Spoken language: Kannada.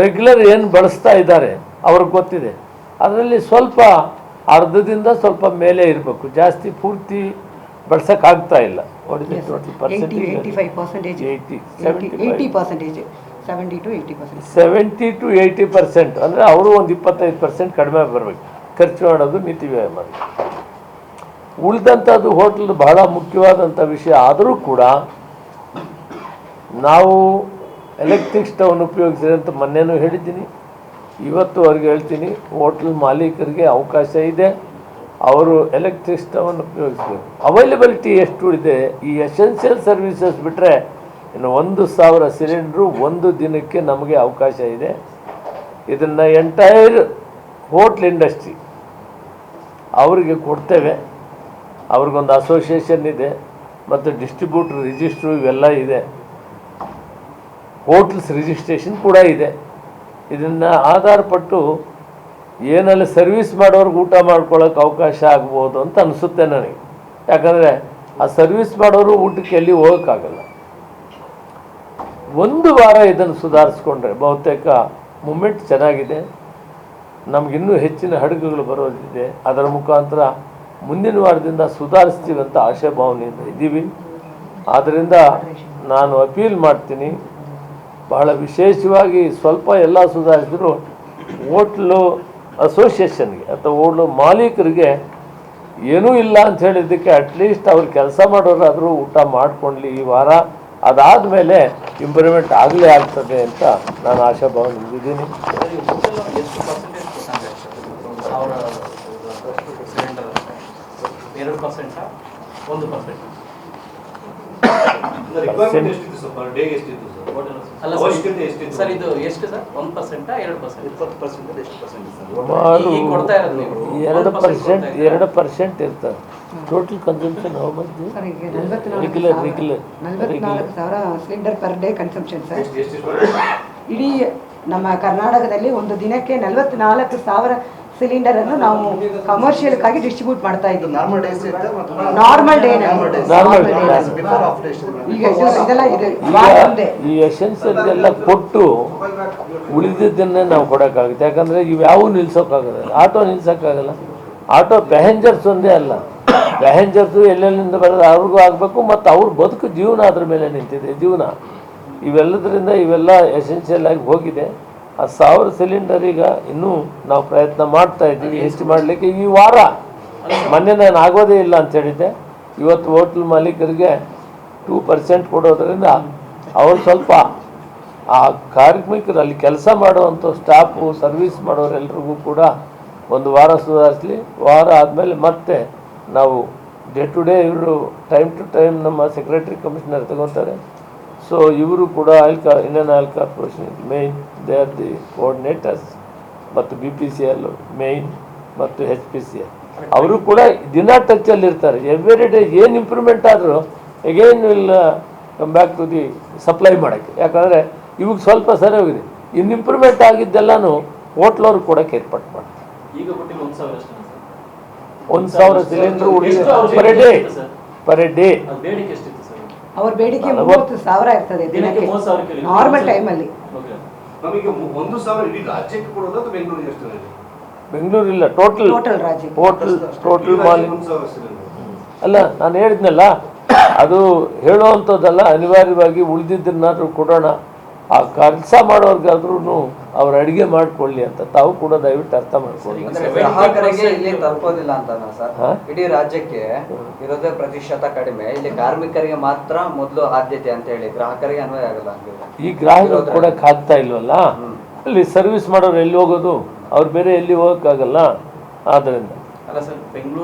ರೆಗ್ಯುಲರ್ ಏನು ಬಳಸ್ತಾ ಇದ್ದಾರೆ ಅವ್ರಿಗೆ ಗೊತ್ತಿದೆ. ಅದರಲ್ಲಿ ಸ್ವಲ್ಪ ಅರ್ಧದಿಂದ ಸ್ವಲ್ಪ ಮೇಲೆ ಇರಬೇಕು, ಜಾಸ್ತಿ ಪೂರ್ತಿ ಬಳಸೋಕ್ಕಾಗ್ತಾ ಇಲ್ಲ. Total percentage 70 to 80%. ಅಂದರೆ ಅವರು ಒಂದು 25% ಕಡಿಮೆ ಬರಬೇಕು, ಖರ್ಚು ಮಾಡೋದು ಮಿತಿ ವ್ಯಯ ಮಾಡಿ. ಉಳಿದಂಥದ್ದು ಹೋಟ್ಲ್ ಬಹಳ ಮುಖ್ಯವಾದಂಥ ವಿಷಯ. ಆದರೂ ಕೂಡ ನಾವು ಎಲೆಕ್ಟ್ರಿಕ್ ಸ್ಟವ್ನ ಉಪಯೋಗಿಸಿದೆ ಅಂತ ಮೊನ್ನೆನೂ ಹೇಳಿದ್ದೀನಿ, ಇವತ್ತು ಅವ್ರಿಗೆ ಹೇಳ್ತೀನಿ, ಹೋಟ್ಲ್ ಮಾಲೀಕರಿಗೆ ಅವಕಾಶ ಇದೆ, ಅವರು ಎಲೆಕ್ಟ್ರಿಕ್ ಸ್ಟವನ್ನು ಉಪಯೋಗಿಸಬೇಕು. ಅವೈಲಬಿಲಿಟಿ ಎಷ್ಟು ಉಳಿದೆ, ಈ ಎಸೆನ್ಷಿಯಲ್ ಸರ್ವಿಸಸ್ ಬಿಟ್ಟರೆ ಇನ್ನು 1,000 ಸಿಲಿಂಡ್ರು ಒಂದು ದಿನಕ್ಕೆ ನಮಗೆ ಅವಕಾಶ ಇದೆ. ಇದನ್ನು ಎಂಟೈರ್ ಹೋಟ್ಲ್ ಇಂಡಸ್ಟ್ರಿ ಅವರಿಗೆ ಕೊಡ್ತೇವೆ. ಅವ್ರಿಗೊಂದು ಅಸೋಸಿಯೇಷನ್ ಇದೆ ಮತ್ತು ಡಿಸ್ಟ್ರಿಬ್ಯೂಟ್ರ್ ರಿಜಿಸ್ಟ್ರು ಇವೆಲ್ಲ ಇದೆ, ಹೋಟ್ಲ್ಸ್ ರಿಜಿಸ್ಟ್ರೇಷನ್ ಕೂಡ ಇದೆ. ಇದನ್ನು ಆಧಾರಪಟ್ಟು ಏನಲ್ಲಿ ಸರ್ವಿಸ್ ಮಾಡೋರ್ಗೆ ಊಟ ಮಾಡ್ಕೊಳ್ಳೋಕೆ ಅವಕಾಶ ಆಗ್ಬೋದು ಅಂತ ಅನಿಸುತ್ತೆ ನನಗೆ. ಯಾಕಂದರೆ ಆ ಸರ್ವಿಸ್ ಮಾಡೋರು ಊಟಕ್ಕೆ ಎಲ್ಲಿ ಹೋಗೋಕ್ಕಾಗಲ್ಲ. ಒಂದು ವಾರ ಇದನ್ನು ಸುಧಾರಿಸ್ಕೊಂಡ್ರೆ ಬಹುತೇಕ ಮೂಮೆಂಟ್ ಚೆನ್ನಾಗಿದೆ. ನಮಗಿನ್ನೂ ಹೆಚ್ಚಿನ ಹಡಗುಗಳು ಬರೋದಿದೆ. ಅದರ ಮುಖಾಂತರ ಮುಂದಿನ ವಾರದಿಂದ ಸುಧಾರಿಸ್ತೀವಿ ಅಂತ ಆಶಾಭಾವನೆಯಿಂದ ಇದ್ದೀವಿ. ಆದ್ದರಿಂದ ನಾನು ಅಪೀಲ್ ಮಾಡ್ತೀನಿ, ಬಹಳ ವಿಶೇಷವಾಗಿ ಸ್ವಲ್ಪ ಎಲ್ಲ ಸುಧಾರಿಸಿದ್ರು ಹೋಟ್ಲು ಅಸೋಸಿಯೇಷನ್ಗೆ ಅಥವಾ ಹೋಟ್ಲು ಮಾಲೀಕರಿಗೆ ಏನೂ ಇಲ್ಲ ಅಂತ ಹೇಳಿದ್ದಕ್ಕೆ ಅಟ್ಲೀಸ್ಟ್ ಅವ್ರು ಕೆಲಸ ಮಾಡೋರಾದರೂ ಊಟ ಮಾಡಿಕೊಳ್ಳಿ ಈ ವಾರ. ಅದಾದಮೇಲೆ ಇಂಪ್ರೂವ್ಮೆಂಟ್ ಆಗಲೇ ಆಗ್ತದೆ ಅಂತ ನಾನು ಆಶಾಭಾವನೆ ಇದ್ದೀನಿ. ಸುಮಾರು 2% ಇರ್ತದೆ. Total consumption regular cylinder per day consumption sir. ಇಡೀ ನಮ್ಮ ಕರ್ನಾಟಕದಲ್ಲಿ ಒಂದು ದಿನಕ್ಕೆ 44,000 ಸಿಲಿಂಡರ್ ಅನ್ನು ನಾವು ಕಮರ್ಷಿಯಲ್ ಆಗಿ ಡಿಸ್ಟ್ರಿಬ್ಯೂಟ್ ಮಾಡ್ತಾ ಇದ್ದೀವಿ. ನಾರ್ಮಲ್ ಡೇ ಈ ಎಸೆನ್ಷಿಯಲ್ ಎಲ್ಲ ಕೊಟ್ಟು ಉಳಿದಿದ್ದನ್ನೇ ನಾವು ಕೊಡೋಕ್ಕಾಗುತ್ತೆ. ಯಾಕಂದರೆ ಇವ್ಯಾವೂ ನಿಲ್ಸೋಕ್ಕಾಗಲ್ಲ, ಆಟೋ ನಿಲ್ಸೋಕ್ಕಾಗಲ್ಲ. ಆಟೋ ಪ್ಯಾಸೆಂಜರ್ಸ್ ಒಂದೇ ಅಲ್ಲ, ಪ್ಯಾಸೆಂಜರ್ಸು ಎಲ್ಲೆಲ್ಲಿಂದ ಬರೋದು ಅವ್ರಿಗೂ ಆಗಬೇಕು, ಮತ್ತು ಅವ್ರ ಬದುಕು ಜೀವನ ಅದ್ರ ಮೇಲೆ ನಿಂತಿದೆ. ಜೀವನ ಇವೆಲ್ಲದರಿಂದ ಇವೆಲ್ಲ ಎಸೆನ್ಷಿಯಲ್ ಆಗಿ ಹೋಗಿದೆ. ಆ 1000 ಸಿಲಿಂಡರ್ ಈಗ ಇನ್ನೂ ನಾವು ಪ್ರಯತ್ನ ಮಾಡ್ತಾ ಇದ್ದೀವಿ ಹೆಚ್ಚು ಮಾಡಲಿಕ್ಕೆ. ಈ ವಾರ ಮೊನ್ನೆ ನಾನು ಆಗೋದೇ ಇಲ್ಲ ಅಂತ ಹೇಳಿದ್ದೆ. ಇವತ್ತು ಹೋಟ್ಲ್ ಮಾಲೀಕರಿಗೆ 2% ಕೊಡೋದ್ರಿಂದ ಅವರು ಸ್ವಲ್ಪ ಆ ಕಾರ್ಮಿಕರು ಅಲ್ಲಿ ಕೆಲಸ ಮಾಡುವಂಥ ಸ್ಟಾಫು ಸರ್ವಿಸ್ ಮಾಡೋರೆಲ್ರಿಗೂ ಕೂಡ ಒಂದು ವಾರ ಸುಧಾರಿಸಲಿ. ವಾರ ಆದಮೇಲೆ ಮತ್ತೆ ನಾವು ಡೇ ಟು ಡೇ ಇವರು ಟೈಮ್ ಟು ಟೈಮ್ ನಮ್ಮ ಸೆಕ್ರೆಟರಿ ಕಮಿಷನರ್ ತಗೊತಾರೆ. ಸೊ ಇವರು ಕೂಡ Indian oil corporation main, they are the coordinators, ಮತ್ತು BPCL ಮೇಯ್ನ್ ಮತ್ತು HPCL ಅವರು ಕೂಡ ದಿನ ಟಚ್ಚಲ್ಲಿ ಇರ್ತಾರೆ. ಎವ್ರಿ ಡೇ ಏನು ಇಂಪ್ರೂವ್ಮೆಂಟ್ ಆದರೂ again will come back to the supply ಮಾಡೋಕ್ಕೆ. ಯಾಕಂದರೆ ಇವಾಗ ಸ್ವಲ್ಪ ಸರಿ ಹೋಗಿದೆ, ಇನ್ನು ಇಂಪ್ರೂವ್ಮೆಂಟ್ ಆಗಿದ್ದೆಲ್ಲನೂ ಹೋಟ್ಲವ್ರು ಕೊಡೋಕ್ಕೆ ಏರ್ಪಾಟ್ ಮಾಡ್ತಾರೆ. 1,000 ಸಿಲಿಂಡರ್ ಪರ್ ಡೇ. ಅವ್ರ ಬೇಡಿಕೆ 30,000 ಇರ್ತದೆ ದಿನಕ್ಕೆ ನಾರ್ಮಲ್ ಟೈಮಲ್ಲಿ. ಬೆಂಗಳೂರಿಲ್ಲ, ಟೋಟಲ್ ಮಾಲಿ ಅಲ್ಲ. ನಾನು ಹೇಳಿದ್ನಲ್ಲ, ಅದು ಹೇಳುವಂಥದ್ದಲ್ಲ, ಅನಿವಾರ್ಯವಾಗಿ ಉಳಿದಿದ್ದನ್ನಾದ್ರೂ ಕೊಡೋಣ. ಆ ಕೆಲಸ ಮಾಡೋರ್ಗಾದ್ರೂ ಅವ್ರ ಅಡಿಗೆ ಮಾಡ್ಕೊಳ್ಳಿ ಅಂತ ತಾವು ಕೂಡ ದಯವಿಟ್ಟು ಅರ್ಥ ಮಾಡ್ಕೊಳ್ಳಿ. ಗ್ರಾಹಕರಿಗೆ ಇಲ್ಲಿ ತಲುಪೋದಿಲ್ಲ ಅಂತ ಸರ್, ಇಡೀ ರಾಜ್ಯಕ್ಕೆ ಇರೋದೇ ಪ್ರತಿಶತ ಕಡಿಮೆ. ಇಲ್ಲಿ ಕಾರ್ಮಿಕರಿಗೆ ಮಾತ್ರ ಮೊದಲು ಆದ್ಯತೆ ಅಂತ ಹೇಳಿ ಗ್ರಾಹಕರಿಗೆ ಅನ್ವಯ ಆಗಲ್ಲ. ಈ ಗ್ರಾಹಕರು ಕೊಡಕ್ಕೆ ಆಗ್ತಾ ಇಲ್ವಲ್ಲ, ಅಲ್ಲಿ ಸರ್ವಿಸ್ ಮಾಡೋರು ಎಲ್ಲಿ ಹೋಗೋದು, ಅವ್ರು ಬೇರೆ ಎಲ್ಲಿ ಹೋಗೋಕ್ಕಾಗಲ್ಲ. ಆದ್ದರಿಂದ ಅಲ್ಲ ಸರ್, ಬೆಂಗಳೂರು